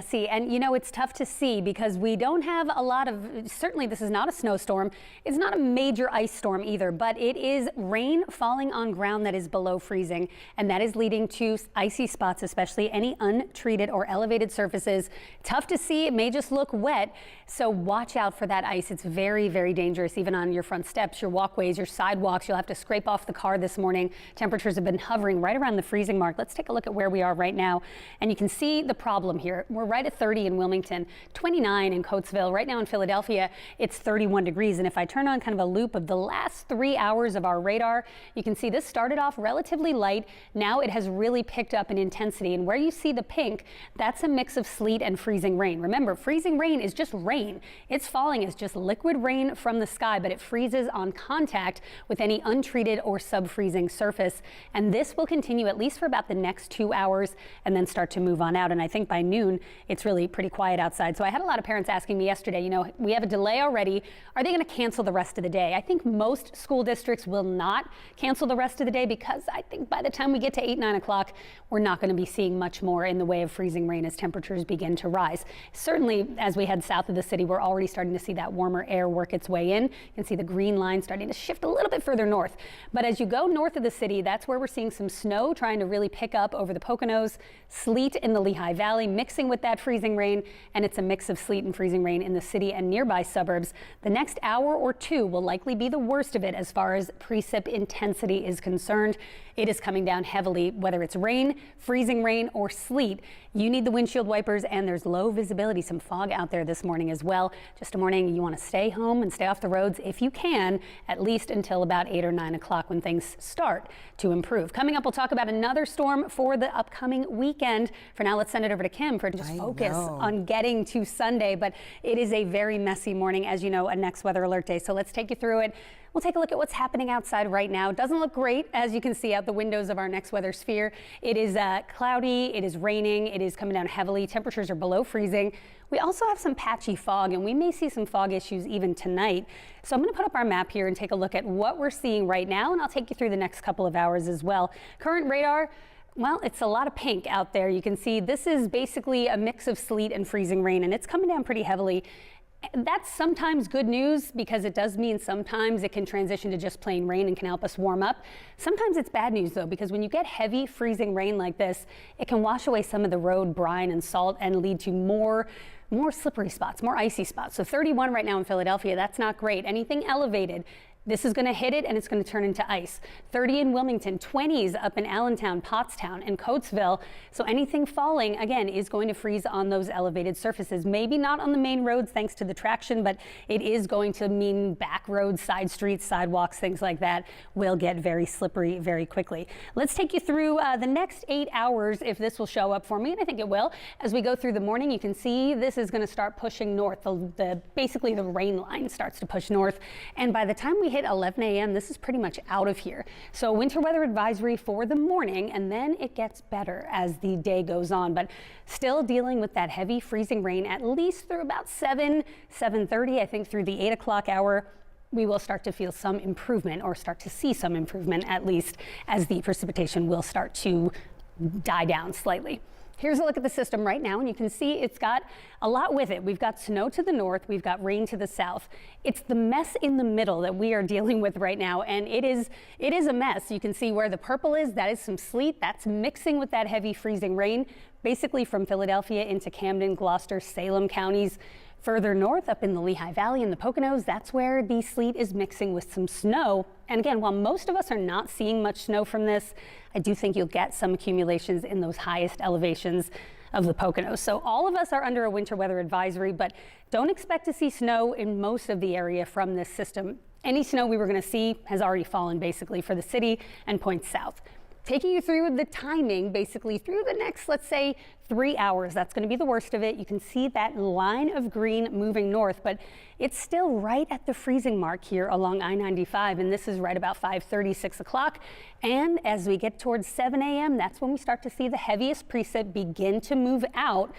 See, and you know, it's tough to see because we don't have a lot of, certainly this is not a snowstorm. It's not a major ice storm either, but it is rain falling on ground that is below freezing, and that is leading to icy spots, especially any untreated or elevated surfaces. Tough to see. It may just look wet. So watch out for that ice. It's very, very dangerous, even on your front steps, your walkways, your sidewalks. You'll have to scrape off the car this morning. Temperatures have been hovering right around the freezing mark. Let's take a look at where we are right now. And you can see the problem here. We're right at 30 in Wilmington, 29 in Coatesville. Right now in Philadelphia, it's 31 degrees. And if I turn on kind of a loop of the last 3 hours of our radar, you can see this started off relatively light. Now it has really picked up in intensity. And where you see the pink, that's a mix of sleet and freezing rain. Remember, freezing rain is just rain. It's falling as just liquid rain from the sky, but it freezes on contact with any untreated or sub-freezing surface. And this will continue at least for about the next 2 hours and then start to move on out. And I think by noon, it's really pretty quiet outside. So I had a lot of parents asking me yesterday, you know, we have a delay already. Are they going to cancel the rest of the day? I think most school districts will not cancel the rest of the day because I think by the time we get to 8, 9 o'clock, we're not going to be seeing much more in the way of freezing rain as temperatures begin to rise. Certainly, as we head south of the city, we're already starting to see that warmer air work its way in. You can see the green line starting to shift a little bit further north. But as you go north of the city, that's where we're seeing some snow trying to really pick up over the Poconos, sleet in the Lehigh Valley, mixing with that freezing rain, and it's a mix of sleet and freezing rain in the city and nearby suburbs. The next hour or two will likely be the worst of it as far as precip intensity is concerned. It is coming down heavily, whether it's rain, freezing rain, or sleet. You need the windshield wipers, and there's low visibility, some fog out there this morning as well. Just a morning you want to stay home and stay off the roads if you can, at least until about 8 or 9 o'clock when things start to improve. Coming up, we'll talk about another storm for the upcoming weekend. For now, let's send it over to Kim for just focus on getting to Sunday. But it is a very messy morning, as you know, a next weather alert day. So let's take you through it. We'll take a look at what's happening outside right now. It doesn't look great, as you can see out the windows of our next weather sphere. It is cloudy, it is raining, it is coming down heavily. Temperatures are below freezing. We also have some patchy fog, and we may see some fog issues even tonight. So I'm going to put up our map here and take a look at what we're seeing right now, and I'll take you through the next couple of hours as well. Current radar, well, it's a lot of pink out there. You can see this is basically a mix of sleet and freezing rain, and it's coming down pretty heavily. That's sometimes good news because it does mean sometimes it can transition to just plain rain and can help us warm up. Sometimes it's bad news, though, because when you get heavy freezing rain like this, it can wash away some of the road brine and salt and lead to more slippery spots, more icy spots. So 31 right now in Philadelphia, that's not great. Anything elevated, this is going to hit it and it's going to turn into ice. 30 in Wilmington, 20s up in Allentown, Pottstown, and Coatesville. So anything falling, again, is going to freeze on those elevated surfaces. Maybe not on the main roads thanks to the traction, but it is going to mean back roads, side streets, sidewalks, things like that will get very slippery very quickly. Let's take you through the next 8 hours if this will show up for me, and I think it will. As we go through the morning, you can see this is going to start pushing north. Basically, the rain line starts to push north, and by the time we hit 11 a.m., this is pretty much out of here. So winter weather advisory for the morning, and then it gets better as the day goes on, but still dealing with that heavy freezing rain at least through about 7:30. I think through the 8 o'clock hour, we will start to feel some improvement, or start to see some improvement at least, as the precipitation will start to die down slightly. Here's a look at the system right now, and you can see it's got a lot with it. We've got snow to the north, we've got rain to the south. It's the mess in the middle that we are dealing with right now, and it is a mess. You can see where the purple is, that is some sleet. That's mixing with that heavy freezing rain, basically from Philadelphia into Camden, Gloucester, Salem counties. Further north, up in the Lehigh Valley and the Poconos, that's where the sleet is mixing with some snow. And again, while most of us are not seeing much snow from this, I do think you'll get some accumulations in those highest elevations of the Poconos. So all of us are under a winter weather advisory, but don't expect to see snow in most of the area from this system. Any snow we were going to see has already fallen basically for the city and points south. Taking you through the timing, basically through the next, let's say, 3 hours. That's going to be the worst of it. You can see that line of green moving north, but it's still right at the freezing mark here along I-95, and this is right about 5:30, 6 o'clock. And as we get towards 7 a.m., that's when we start to see the heaviest precip begin to move out.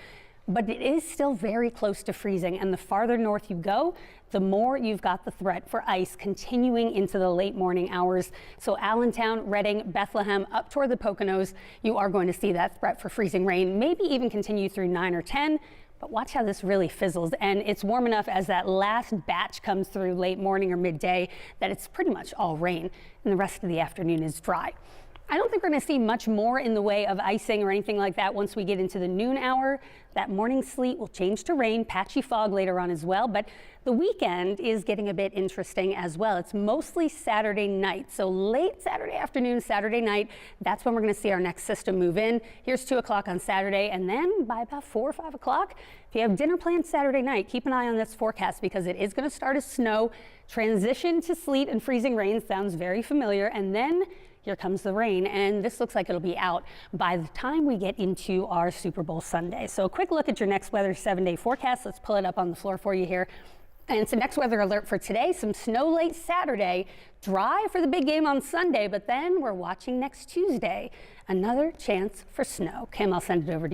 but it is still very close to freezing. And the farther north you go, the more you've got the threat for ice continuing into the late morning hours. So Allentown, Reading, Bethlehem, up toward the Poconos, you are going to see that threat for freezing rain, maybe even continue through 9 or 10. But watch how this really fizzles, and it's warm enough as that last batch comes through late morning or midday that it's pretty much all rain, and the rest of the afternoon is dry. I don't think we're going to see much more in the way of icing or anything like that once we get into the noon hour. That morning sleet will change to rain, patchy fog later on as well, but the weekend is getting a bit interesting as well. It's mostly Saturday night, so late Saturday afternoon, Saturday night, that's when we're going to see our next system move in. Here's 2 o'clock on Saturday, and then by about 4 or 5 o'clock, if you have dinner planned Saturday night, keep an eye on this forecast because it is going to start as snow, transition to sleet and freezing rain. Sounds very familiar, and then here comes the rain, and this looks like it'll be out by the time we get into our Super Bowl Sunday. So a quick look at your next weather 7-day forecast. Let's pull it up on the floor for you here. And it's a next weather alert for today. Some snow late Saturday, dry for the big game on Sunday, but then we're watching next Tuesday. Another chance for snow. Kim, I'll send it over to you.